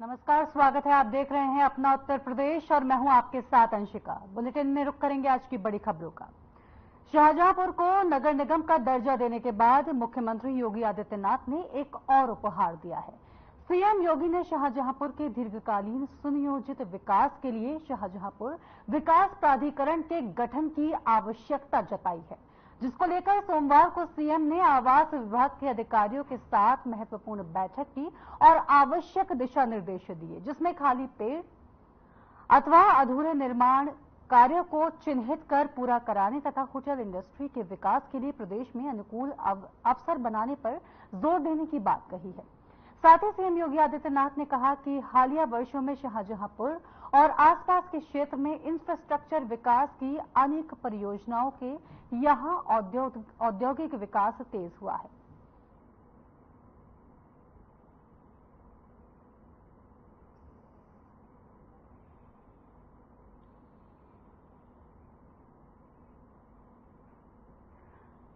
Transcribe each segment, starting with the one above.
नमस्कार, स्वागत है। आप देख रहे हैं अपना उत्तर प्रदेश और मैं हूं आपके साथ अंशिका। बुलेटिन में रुख करेंगे आज की बड़ी खबरों का। शाहजहांपुर को नगर निगम का दर्जा देने के बाद मुख्यमंत्री योगी आदित्यनाथ ने एक और उपहार दिया है। सीएम योगी ने शाहजहांपुर के दीर्घकालीन सुनियोजित विकास के लिए शाहजहांपुर विकास प्राधिकरण के गठन की आवश्यकता जताई है, जिसको लेकर सोमवार को सीएम ने आवास विभाग के अधिकारियों के साथ महत्वपूर्ण बैठक की और आवश्यक दिशा निर्देश दिए, जिसमें खाली पेड़ अथवा अधूरे निर्माण कार्यों को चिन्हित कर पूरा कराने तथा होटल इंडस्ट्री के विकास के लिए प्रदेश में अनुकूल अवसर बनाने पर जोर देने की बात कही है। साथ ही सीएम योगी आदित्यनाथ ने कहा कि हालिया वर्षों में शाहजहांपुर और आसपास के क्षेत्र में इंफ्रास्ट्रक्चर विकास की अनेक परियोजनाओं के यहां औद्योगिक विकास तेज हुआ है।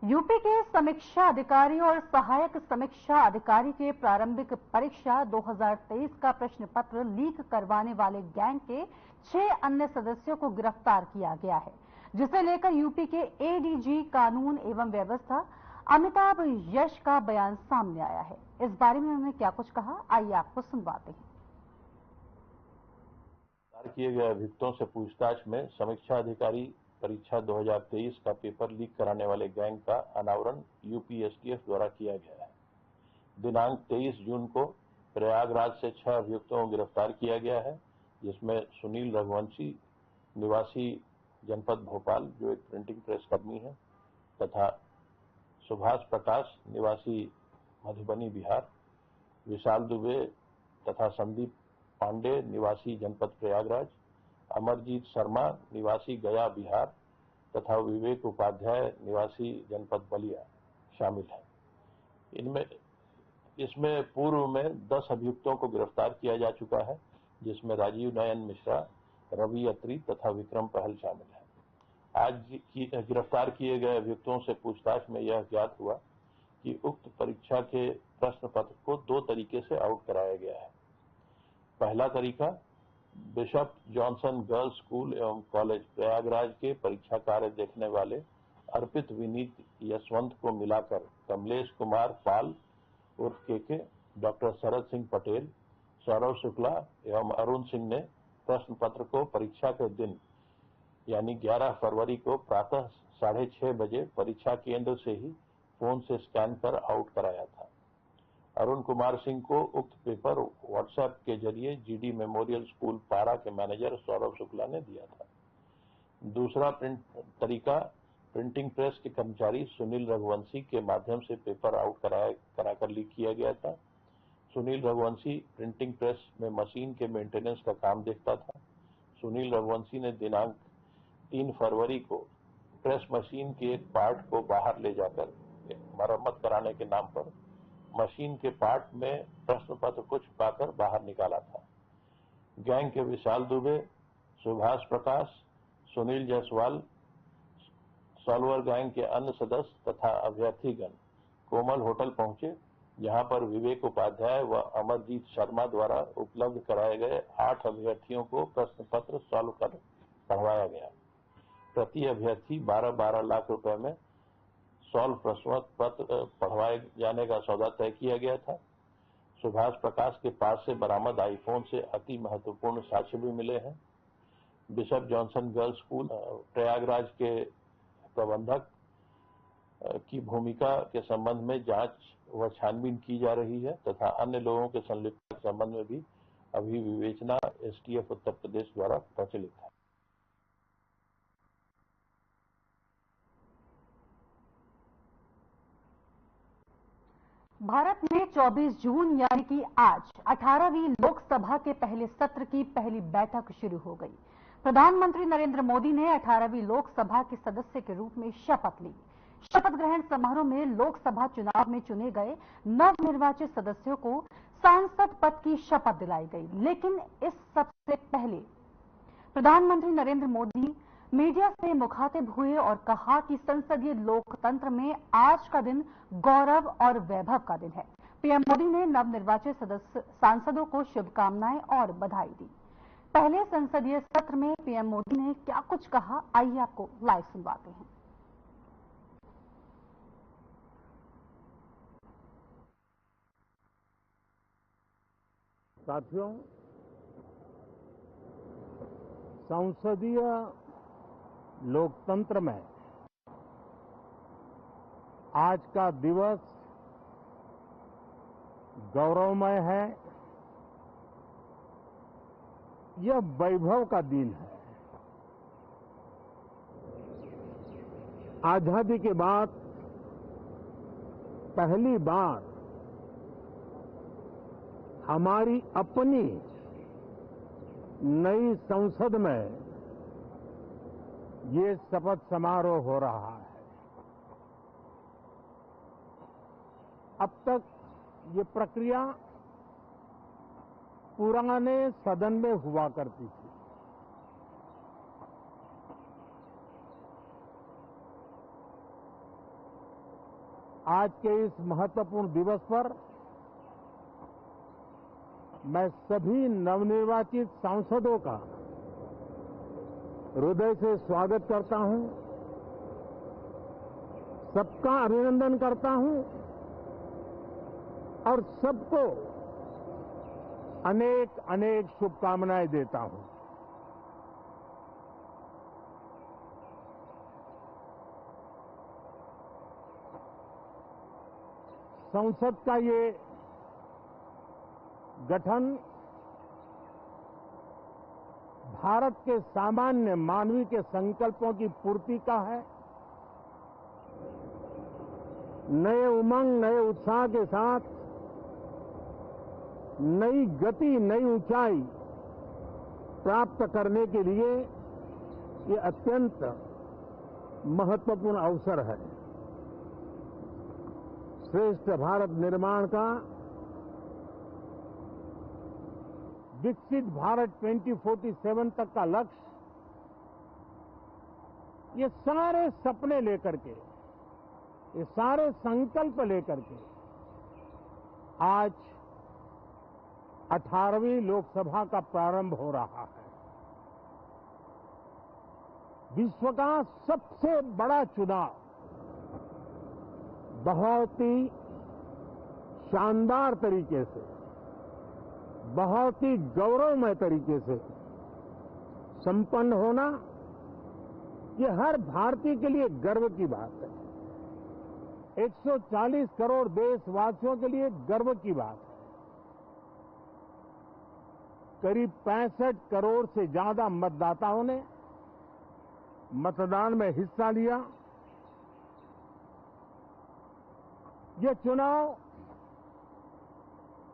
यूपी के समीक्षा अधिकारी और सहायक समीक्षा अधिकारी के प्रारंभिक परीक्षा 2023 का प्रश्न पत्र लीक करवाने वाले गैंग के 6 अन्य सदस्यों को गिरफ्तार किया गया है, जिसे लेकर यूपी के एडीजी कानून एवं व्यवस्था अमिताभ यश का बयान सामने आया है। इस बारे में उन्होंने क्या कुछ कहा, आइए आपको सुनवाते हैं। किए गए अभियुक्तों से पूछताछ में समीक्षा अधिकारी परीक्षा 2023 का पेपर लीक कराने वाले गैंग का अनावरण यूपी एसटीएफ द्वारा किया गया है। दिनांक 23 जून को प्रयागराज से 6 अभियुक्तों को गिरफ्तार किया गया है, जिसमें सुनील रघुवंशी निवासी जनपद भोपाल जो एक प्रिंटिंग प्रेस कर्मी है, तथा सुभाष प्रकाश निवासी मधुबनी बिहार, विशाल दुबे तथा संदीप पांडे निवासी जनपद प्रयागराज, अमरजीत शर्मा निवासी गया बिहार तथा विवेक उपाध्याय निवासी जनपद बलिया शामिल है। इसमें पूर्व में 10 अभियुक्तों को गिरफ्तार किया जा चुका है, जिसमें राजीव नयन मिश्रा, रवि अत्री तथा विक्रम पहल शामिल है। आज गिरफ्तार किए गए अभियुक्तों से पूछताछ में यह ज्ञात हुआ कि उक्त परीक्षा के प्रश्न पत्र को 2 तरीके से आउट कराया गया है। पहला तरीका बिशप जॉनसन गर्ल्स स्कूल एवं कॉलेज प्रयागराज के परीक्षा कार्य देखने वाले अर्पित विनीत यशवंत को मिलाकर कमलेश कुमार पाल उर्फ के, डॉक्टर शरद सिंह पटेल, सौरव शुक्ला एवं अरुण सिंह ने प्रश्न पत्र को परीक्षा के दिन यानी 11 फरवरी को प्रातः 6:30 बजे परीक्षा केंद्र से ही फोन से स्कैन कर आउट कराया था। अरुण कुमार सिंह को उक्त पेपर व्हाट्सएप के जरिए जीडी मेमोरियल स्कूल पारा के मैनेजर सौरव शुक्ला ने दिया था। दूसरा तरीका प्रिंटिंग प्रेस के कर्मचारी सुनील रघुवंशी के माध्यम से पेपर आउट कराकर लीक किया गया था। सुनील रघुवंशी प्रिंटिंग प्रेस में मशीन के मेंटेनेंस का काम देखता था। सुनील रघुवंशी ने दिनांक 3 फरवरी को प्रेस मशीन के एक पार्ट को बाहर ले जाकर मरम्मत कराने के नाम पर मशीन के पार्ट में प्रश्न पत्र को छुपाकर बाहर निकाला था। गैंग के विशाल दुबे, सुभाष प्रकाश, सुनील जायसवाल, सॉल्वर गैंग के अन्य सदस्य तथा अभ्यर्थीगण कोमल होटल पहुंचे, जहां पर विवेक उपाध्याय व अमरजीत शर्मा द्वारा उपलब्ध कराए गए 8 अभ्यर्थियों को प्रश्न पत्र सॉल्व कर पढ़वाया गया। प्रति अभ्यर्थी 12-12 लाख रुपए में सॉल्व प्रश्न पत्र पढ़वाए जाने का सौदा तय किया गया था। सुभाष प्रकाश के पास से बरामद आईफोन से अति महत्वपूर्ण साक्ष्य भी मिले हैं। Bishop Johnson girls school Prayagraj के प्रबंधक की भूमिका के संबंध में जांच व छानबीन की जा रही है तथा अन्य लोगों के संलिप्तता के संबंध में भी अभी विवेचना एसटीएफ उत्तर प्रदेश द्वारा प्रचलित है। भारत में 24 जून यानी कि आज 18वीं लोकसभा के पहले सत्र की पहली बैठक शुरू हो गई। प्रधानमंत्री नरेंद्र मोदी ने 18वीं लोकसभा के सदस्य के रूप में शपथ ली। शपथ ग्रहण समारोह में लोकसभा चुनाव में चुने गए नवनिर्वाचित सदस्यों को सांसद पद की शपथ दिलाई गई। लेकिन इस सबसे पहले प्रधानमंत्री नरेंद्र मोदी मीडिया से मुखातिब हुए और कहा कि संसदीय लोकतंत्र में आज का दिन गौरव और वैभव का दिन है। पीएम मोदी ने नवनिर्वाचित सांसदों को शुभकामनाएं और बधाई दी। पहले संसदीय सत्र में पीएम मोदी ने क्या कुछ कहा, आइए आपको लाइव सुनवाते हैं। साथियों, संसदीय लोकतंत्र में आज का दिवस गौरवमय है। यह वैभव का दिन है। आजादी के बाद पहली बार हमारी अपनी नई संसद में ये शपथ समारोह हो रहा है। अब तक ये प्रक्रिया पुराने सदन में हुआ करती थी। आज के इस महत्वपूर्ण दिवस पर मैं सभी नवनिर्वाचित सांसदों का हृदय से स्वागत करता हूं, सबका अभिनंदन करता हूं और सबको अनेक अनेक शुभकामनाएं देता हूं। संसद का ये गठन भारत के सामान्य मानवीय के संकल्पों की पूर्ति का है। नए उमंग, नए उत्साह के साथ नई गति, नई ऊंचाई प्राप्त करने के लिए ये अत्यंत महत्वपूर्ण अवसर है। श्रेष्ठ भारत निर्माण का, विकसित भारत 2047 तक का लक्ष्य, ये सारे सपने लेकर के, ये सारे संकल्प लेकर के आज 18वीं लोकसभा का प्रारंभ हो रहा है। विश्व का सबसे बड़ा चुनाव बहुत ही शानदार तरीके से, बहुत ही गौरवमय तरीके से संपन्न होना, ये हर भारतीय के लिए गर्व की बात है। 140 करोड़ देशवासियों के लिए गर्व की बात है। करीब 65 करोड़ से ज्यादा मतदाताओं ने मतदान में हिस्सा लिया। यह चुनाव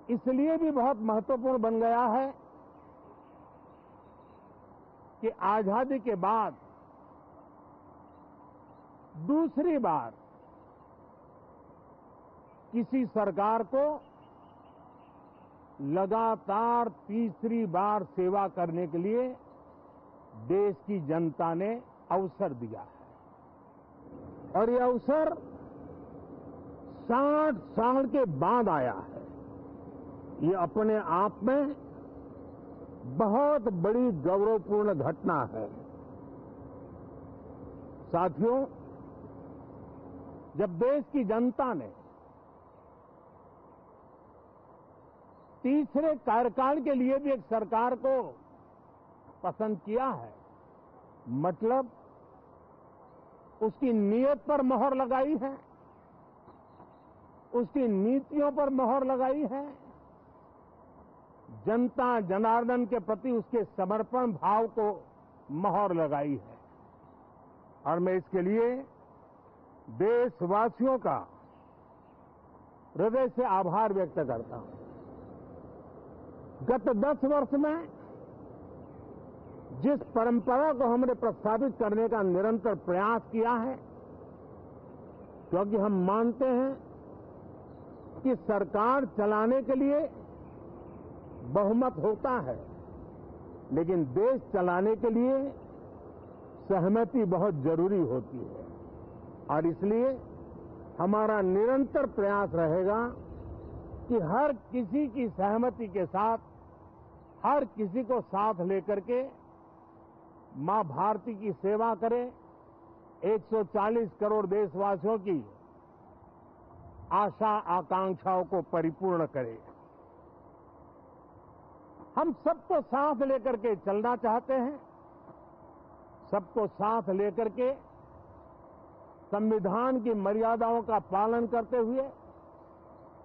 इसलिए भी बहुत महत्वपूर्ण बन गया है कि आजादी के बाद दूसरी बार किसी सरकार को लगातार तीसरी बार सेवा करने के लिए देश की जनता ने अवसर दिया है और यह अवसर 60 साल के बाद आया है। ये अपने आप में बहुत बड़ी गौरवपूर्ण घटना है। साथियों, जब देश की जनता ने तीसरे कार्यकाल के लिए भी एक सरकार को पसंद किया है, मतलब उसकी नीयत पर मोहर लगाई है, उसकी नीतियों पर मोहर लगाई है, जनता जनार्दन के प्रति उसके समर्पण भाव को मोहर लगाई है। और मैं इसके लिए देशवासियों का हृदय से आभार व्यक्त करता हूं। गत 10 वर्ष में जिस परंपरा को हमने प्रस्थापित करने का निरंतर प्रयास किया है, क्योंकि हम मानते हैं कि सरकार चलाने के लिए बहुमत होता है, लेकिन देश चलाने के लिए सहमति बहुत जरूरी होती है। और इसलिए हमारा निरंतर प्रयास रहेगा कि हर किसी की सहमति के साथ, हर किसी को साथ लेकर के मां भारती की सेवा करें, 140 करोड़ देशवासियों की आशा आकांक्षाओं को परिपूर्ण करें। हम सबको साथ लेकर के चलना चाहते हैं, सबको साथ लेकर के संविधान की मर्यादाओं का पालन करते हुए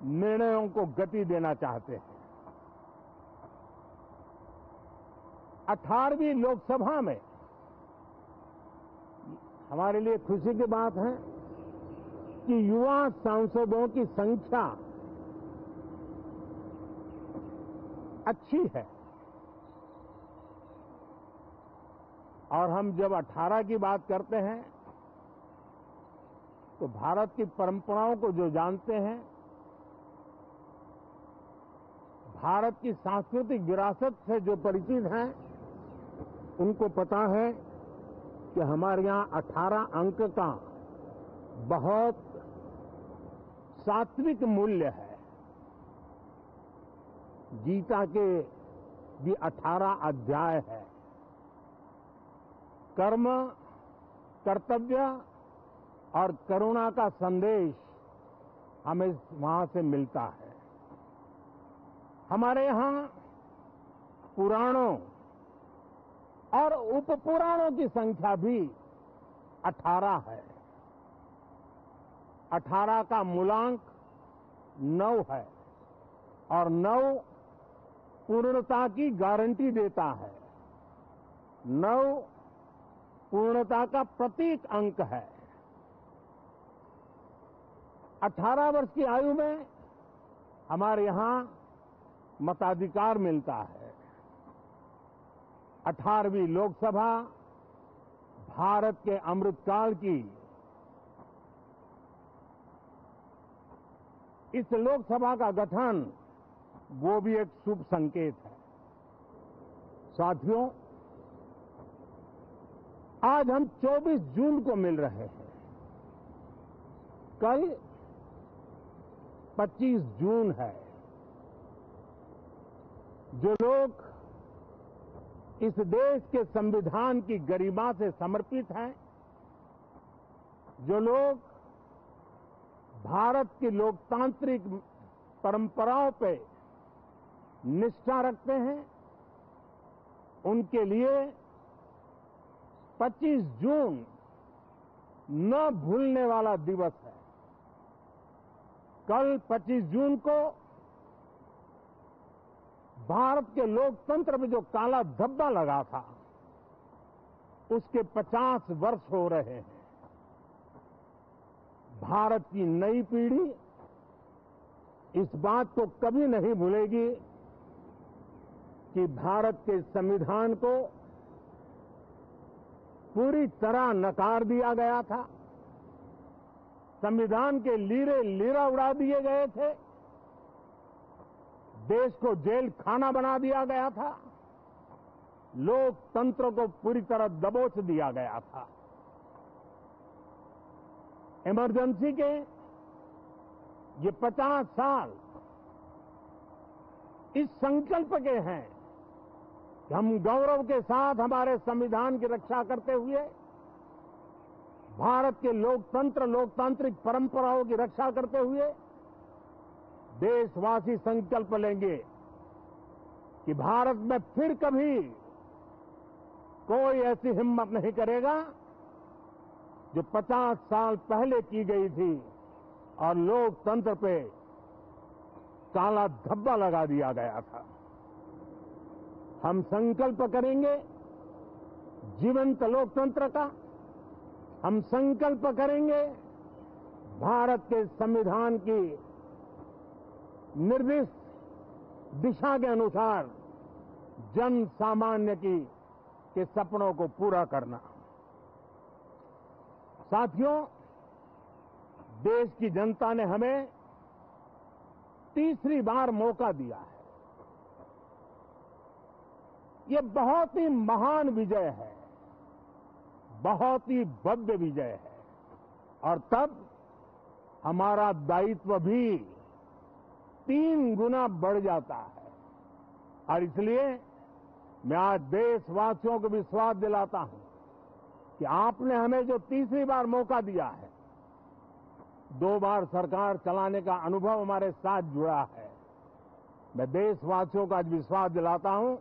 निर्णयों को गति देना चाहते हैं। 18वीं लोकसभा में हमारे लिए खुशी की बात है कि युवा सांसदों की संख्या अच्छी है। और हम जब 18 की बात करते हैं तो भारत की परंपराओं को जो जानते हैं, भारत की सांस्कृतिक विरासत से जो परिचित हैं, उनको पता है कि हमारे यहां 18 अंक का बहुत सात्विक मूल्य है। गीता के भी 18 अध्याय है। कर्म, कर्तव्य और करुणा का संदेश हमें वहां से मिलता है। हमारे यहां पुराणों और उपपुराणों की संख्या भी 18 है। 18 का मूलांक 9 है और 9 पूर्णता की गारंटी देता है। 9 पूर्णता का प्रतीक अंक है। 18 वर्ष की आयु में हमारे यहां मताधिकार मिलता है। 18वीं लोकसभा भारत के अमृतकाल की इस लोकसभा का गठन वो भी एक शुभ संकेत है। साथियों, आज हम 24 जून को मिल रहे हैं। कल 25 जून है। जो लोग इस देश के संविधान की गरिमा से समर्पित हैं, जो लोग भारत की लोकतांत्रिक परंपराओं पे निष्ठा रखते हैं, उनके लिए 25 जून न भूलने वाला दिवस है। कल 25 जून को भारत के लोकतंत्र में जो काला धब्बा लगा था, उसके 50 वर्ष हो रहे हैं। भारत की नई पीढ़ी इस बात को कभी नहीं भूलेगी कि भारत के संविधान को पूरी तरह नकार दिया गया था। संविधान के लीरे लीरा उड़ा दिए गए थे। देश को जेल खाना बना दिया गया था। लोकतंत्र को पूरी तरह दबोच दिया गया था। इमरजेंसी के ये 50 साल इस संकल्प के हैं कि हम गौरव के साथ हमारे संविधान की रक्षा करते हुए भारत के लोकतंत्र, लोकतांत्रिक परंपराओं की रक्षा करते हुए देशवासी संकल्प लेंगे कि भारत में फिर कभी कोई ऐसी हिम्मत नहीं करेगा जो 50 साल पहले की गई थी और लोकतंत्र पे काला धब्बा लगा दिया गया था। हम संकल्प करेंगे जीवंत लोकतंत्र का। हम संकल्प करेंगे भारत के संविधान की निर्दिष्ट दिशा के अनुसार जन सामान्य के सपनों को पूरा करना। साथियों, देश की जनता ने हमें तीसरी बार मौका दिया है। ये बहुत ही महान विजय है, बहुत ही भव्य विजय है। और तब हमारा दायित्व भी 3 गुना बढ़ जाता है। और इसलिए मैं आज देशवासियों को विश्वास दिलाता हूं कि आपने हमें जो तीसरी बार मौका दिया है, 2 बार सरकार चलाने का अनुभव हमारे साथ जुड़ा है, मैं देशवासियों को आज विश्वास दिलाता हूं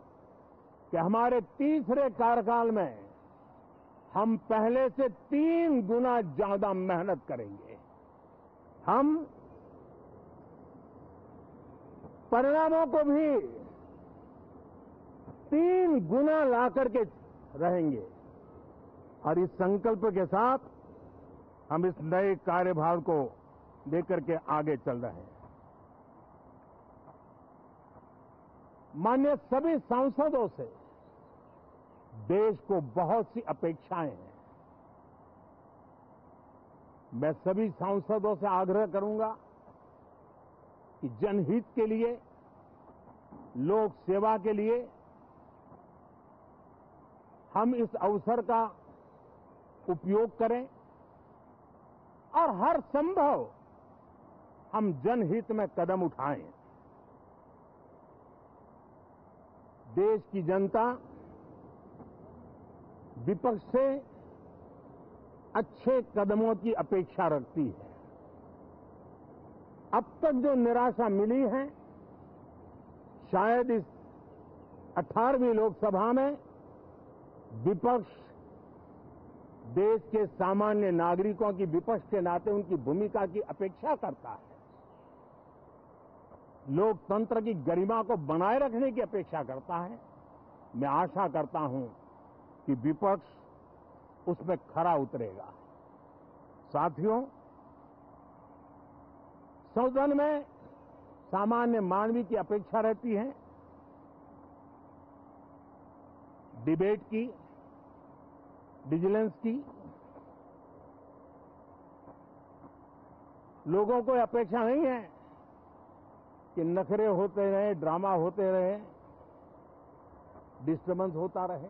कि हमारे तीसरे कार्यकाल में हम पहले से 3 गुना ज्यादा मेहनत करेंगे। हम परिणामों को भी 3 गुना ला करके रहेंगे। और इस संकल्प के साथ हम इस नए कार्यभार को लेकर के आगे चल रहे हैं। माननीय सभी सांसदों से देश को बहुत सी अपेक्षाएं हैं। मैं सभी सांसदों से आग्रह करूंगा कि जनहित के लिए, लोक सेवा के लिए हम इस अवसर का उपयोग करें और हर संभव हम जनहित में कदम उठाएं। देश की जनता विपक्ष से अच्छे कदमों की अपेक्षा रखती है। अब तक जो निराशा मिली है, शायद इस 18वीं लोकसभा में विपक्ष देश के सामान्य नागरिकों की विपक्ष के नाते उनकी भूमिका की अपेक्षा करता है, लोकतंत्र की गरिमा को बनाए रखने की अपेक्षा करता है। मैं आशा करता हूं कि विपक्ष उसमें खरा उतरेगा। साथियों, सदन में सामान्य मानवीय की अपेक्षा रहती है डिबेट की, विजिलेंस की। लोगों को अपेक्षा नहीं है कि नखरे होते रहे, ड्रामा होते रहे, डिस्टर्बेंस होता रहे।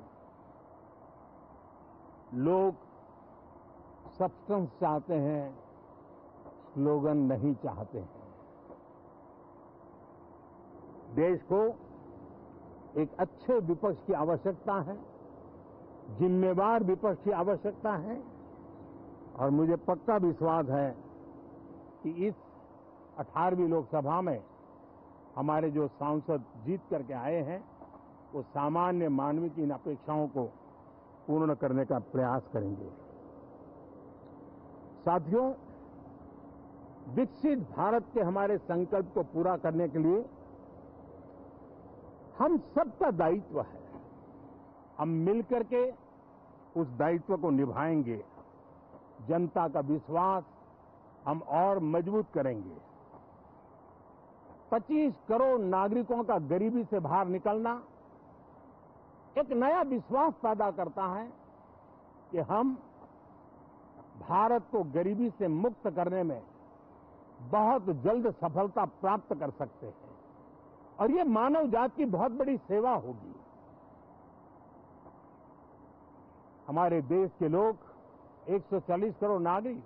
लोग सब्सटेंस चाहते हैं, स्लोगन नहीं चाहते हैं। देश को एक अच्छे विपक्ष की आवश्यकता है, जिम्मेवार विपक्ष की आवश्यकता है। और मुझे पक्का विश्वास है कि इस 18वीं लोकसभा में हमारे जो सांसद जीत करके आए हैं, वो सामान्य मानवीय की इन अपेक्षाओं को पूर्ण करने का प्रयास करेंगे। साथियों, विकसित भारत के हमारे संकल्प को पूरा करने के लिए हम सबका दायित्व है। हम मिलकर के उस दायित्व को निभाएंगे। जनता का विश्वास हम और मजबूत करेंगे। 25 करोड़ नागरिकों का गरीबी से बाहर निकलना एक नया विश्वास पैदा करता है कि हम भारत को गरीबी से मुक्त करने में बहुत जल्द सफलता प्राप्त कर सकते हैं। और ये मानव जाति की बहुत बड़ी सेवा होगी। हमारे देश के लोग 140 करोड़ नागरिक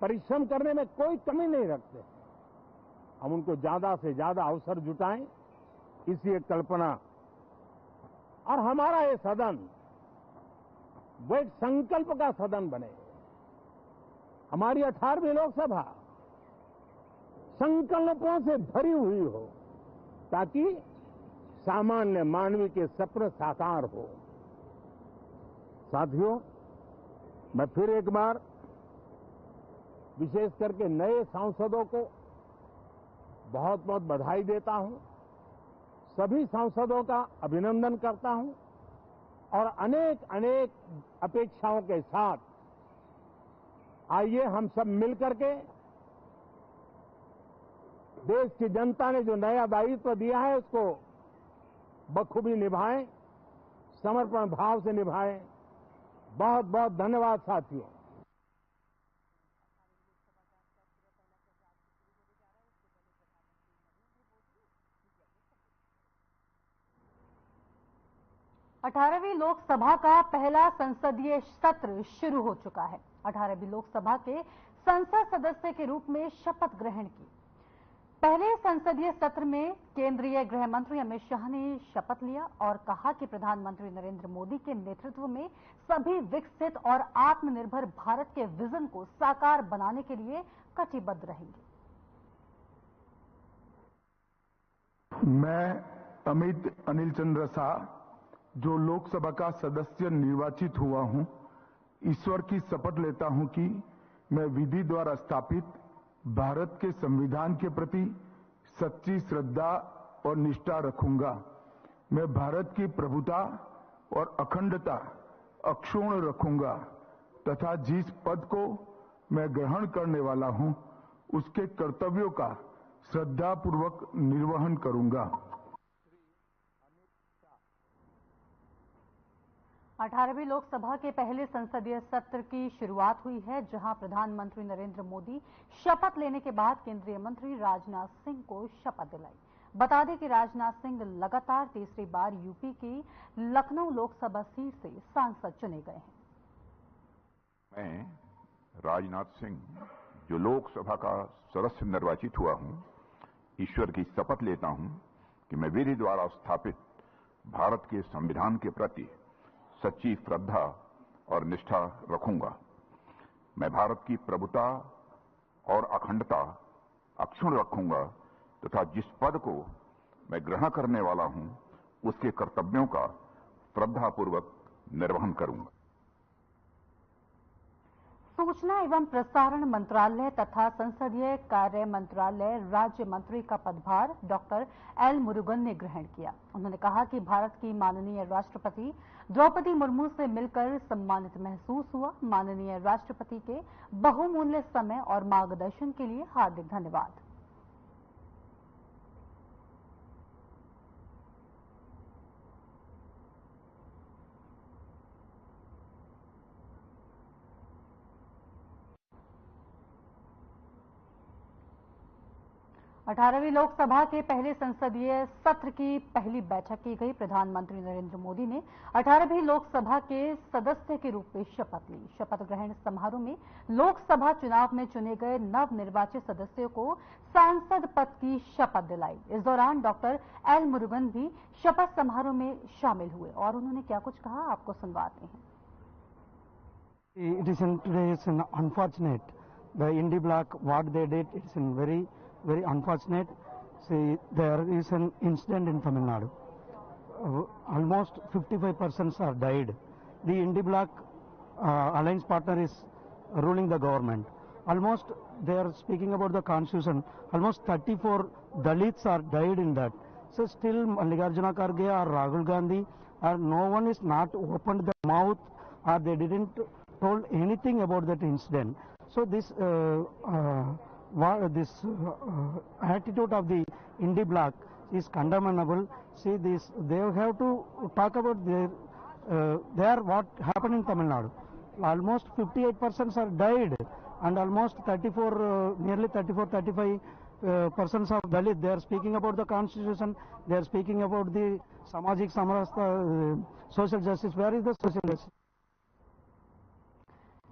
परिश्रम करने में कोई कमी नहीं रखते। हम उनको ज्यादा से ज्यादा अवसर जुटाएं, इसी एक कल्पना। और हमारा ये सदन वो एक संकल्प का सदन बने। हमारी 18वीं लोकसभा संकल्पों से भरी हुई हो, ताकि सामान्य मानवीय के सपने साकार हो। साथियों, मैं फिर एक बार विशेष करके नए सांसदों को बहुत बहुत बधाई देता हूं। सभी सांसदों का अभिनंदन करता हूं और अनेक अनेक अपेक्षाओं के साथ आइए हम सब मिलकर के देश की जनता ने जो नया दायित्व दिया है उसको बखूबी निभाएं, समर्पण भाव से निभाएं। बहुत बहुत धन्यवाद साथियों। अठारहवीं लोकसभा का पहला संसदीय सत्र शुरू हो चुका है। 18वीं लोकसभा के संसद सदस्य के रूप में शपथ ग्रहण की पहले संसदीय सत्र में केंद्रीय गृह मंत्री अमित शाह ने शपथ लिया और कहा कि प्रधानमंत्री नरेंद्र मोदी के नेतृत्व में सभी विकसित और आत्मनिर्भर भारत के विजन को साकार बनाने के लिए कटिबद्ध रहेंगे। मैं अमित अनिल चंद्र शाह, जो लोकसभा का सदस्य निर्वाचित हुआ हूं, ईश्वर की शपथ लेता हूं कि मैं विधि द्वारा स्थापित भारत के संविधान के प्रति सच्ची श्रद्धा और निष्ठा रखूंगा। मैं भारत की प्रभुता और अखंडता अक्षुण्ण रखूंगा तथा जिस पद को मैं ग्रहण करने वाला हूं, उसके कर्तव्यों का श्रद्धापूर्वक निर्वहन करूंगा। 18वीं लोकसभा के पहले संसदीय सत्र की शुरुआत हुई है, जहां प्रधानमंत्री नरेंद्र मोदी शपथ लेने के बाद केंद्रीय मंत्री राजनाथ सिंह को शपथ दिलाई। बता दें कि राजनाथ सिंह लगातार तीसरी बार यूपी की लखनऊ लोकसभा सीट से सांसद चुने गए हैं। मैं राजनाथ सिंह, जो लोकसभा का सदस्य निर्वाचित हुआ हूं, ईश्वर की शपथ लेता हूं कि मैं विधि द्वारा स्थापित भारत के संविधान के प्रति सच्ची श्रद्धा और निष्ठा रखूंगा। मैं भारत की प्रभुता और अखंडता अक्षुण्ण रखूंगा तथा जिस पद को मैं ग्रहण करने वाला हूं, उसके कर्तव्यों का श्रद्धापूर्वक निर्वहन करूंगा। सूचना एवं प्रसारण मंत्रालय तथा संसदीय कार्य मंत्रालय राज्य मंत्री का पदभार डॉक्टर एल मुरुगन ने ग्रहण किया। उन्होंने कहा कि भारत की माननीय राष्ट्रपति द्रौपदी मुर्मू से मिलकर सम्मानित महसूस हुआ। माननीय राष्ट्रपति के बहुमूल्य समय और मार्गदर्शन के लिए हार्दिक धन्यवाद। अठारहवीं लोकसभा के पहले संसदीय सत्र की पहली बैठक की गई। प्रधानमंत्री नरेंद्र मोदी ने 18वीं लोकसभा के सदस्य के रूप में शपथ ली। शपथ ग्रहण समारोह में लोकसभा चुनाव में चुने गए नवनिर्वाचित सदस्यों को सांसद पद की शपथ दिलाई। इस दौरान डॉक्टर एल मुरुगन भी शपथ समारोह में शामिल हुए और उन्होंने क्या कुछ कहा, आपको सुनवाते हैं। It is unfortunate. The Indy bloc, what they did, it's very unfortunate. See, there is an incident in Tamil Nadu. Almost 55% are died. The Indy bloc alliance partner is ruling the government. Almost they are speaking about the constitution. Almost 34 Dalits are died in that. So still Mallikarjuna Kharge or Rahul Gandhi or no one is not opened their mouth or they didn't told anything about that incident. So this attitude of the Indy bloc is condemnable. See this, they have to talk about what happened in Tamil Nadu. Almost 58% are died and almost 34, nearly 35% of Dalit. They are speaking about the constitution. They are speaking about the Samajik Samarastha, social justice. Where is the social justice?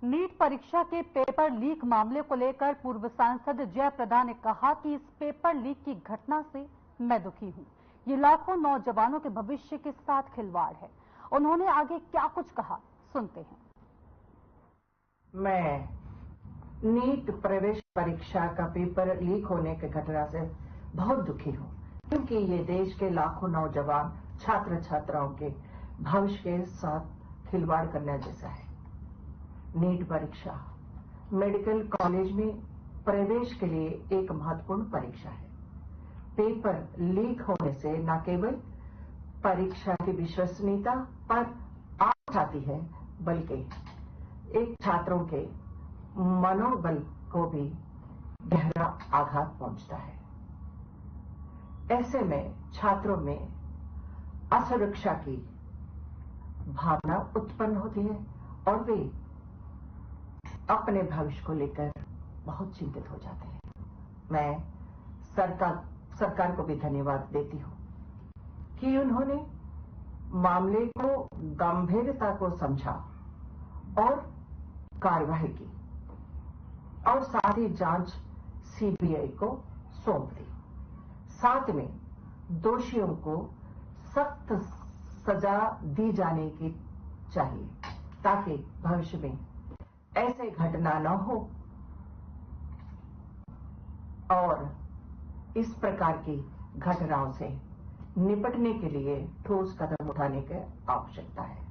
NEET परीक्षा के paper leak मामले को लेकर पूर्व सांसद जयप्रदा ने कहा कि इस पेपर लीक की घटना से मैं दुखी हूं। ये लाखों नौजवानों के भविष्य के साथ खिलवाड़ है। उन्होंने आगे क्या कुछ कहा, सुनते हैं। मैं नीट प्रवेश परीक्षा का पेपर लीक होने की घटना से बहुत दुखी हूं, क्योंकि ये देश के लाखों नौजवान छात्र छात्राओं के भविष्य के साथ खिलवाड़ करने जैसा है। नीट परीक्षा मेडिकल कॉलेज में प्रवेश के लिए एक महत्वपूर्ण परीक्षा है। पेपर लीक होने से न केवल परीक्षा की विश्वसनीयता पर आंच आती है, बल्कि एक छात्रों के मनोबल को भी गहरा आघात पहुंचता है। ऐसे में छात्रों में असुरक्षा की भावना उत्पन्न होती है और वे अपने भविष्य को लेकर बहुत चिंतित हो जाते हैं। मैं सरकार को भी धन्यवाद देती हूं कि उन्होंने मामले को गंभीरता को समझा और कार्रवाई की और साथ ही जांच सीबीआई को सौंप दी। साथ में दोषियों को सख्त सजा दी जाने की चाहिए ताकि भविष्य में ऐसे घटना न हो और इस प्रकार की घटनाओं से निपटने के लिए ठोस कदम उठाने की आवश्यकता है।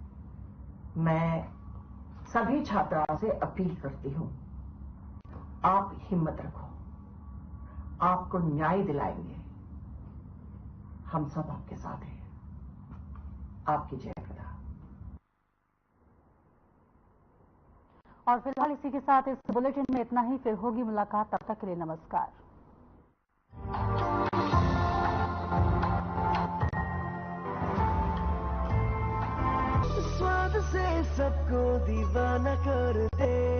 मैं सभी छात्राओं से अपील करती हूं, आप हिम्मत रखो, आपको न्याय दिलाएंगे, हम सब आपके साथ हैं। आपकी जय प्रदा। और फिलहाल इसी के साथ इस बुलेटिन में इतना ही। फिर होगी मुलाकात, तब तक के लिए नमस्कार। स्वाद से सबको दीवाना कर दे।